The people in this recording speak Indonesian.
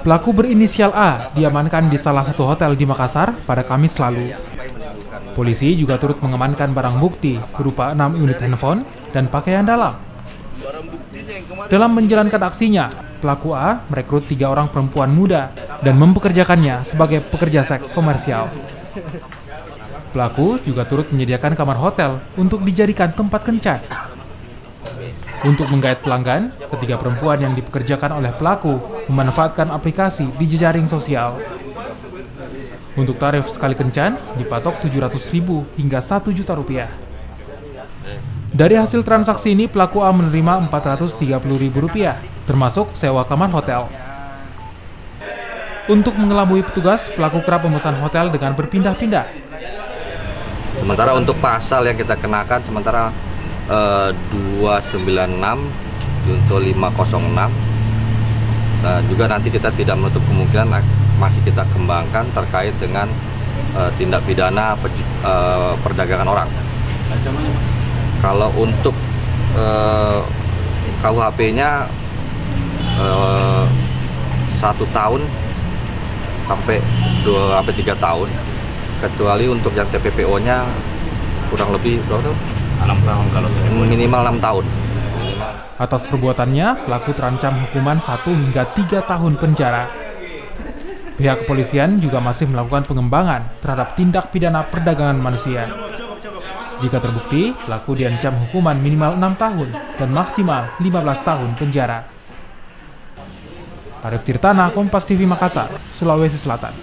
Pelaku berinisial A diamankan di salah satu hotel di Makassar pada Kamis lalu. Polisi juga turut mengamankan barang bukti berupa 6 unit handphone dan pakaian dalam. Dalam menjalankan aksinya, pelaku A merekrut 3 orang perempuan muda dan mempekerjakannya sebagai pekerja seks komersial. Pelaku juga turut menyediakan kamar hotel untuk dijadikan tempat kencan. Untuk menggait pelanggan, ketiga perempuan yang dipekerjakan oleh pelaku memanfaatkan aplikasi di jejaring sosial. Untuk tarif sekali kencan dipatok Rp700.000 hingga Rp1.000.000. Dari hasil transaksi ini, pelaku A menerima Rp430.000, termasuk sewa kamar hotel. Untuk mengelabui petugas, pelaku kerap memesan hotel dengan berpindah-pindah. Sementara untuk pasal yang kita kenakan, sementara 296 junto 506, dan juga nanti kita tidak menutup kemungkinan masih kita kembangkan terkait dengan tindak pidana perdagangan orang. Kalau untuk KUHP-nya 1 tahun sampai 3 tahun, kecuali untuk yang TPPO-nya kurang lebih berapa? 6 tahun, kalau minimal 6 tahun. Atas perbuatannya, pelaku terancam hukuman 1 hingga 3 tahun penjara. Pihak kepolisian juga masih melakukan pengembangan terhadap tindak pidana perdagangan manusia. Jika terbukti, pelaku diancam hukuman minimal 6 tahun dan maksimal 15 tahun penjara. Arif Tirtana, Kompas TV Makassar, Sulawesi Selatan.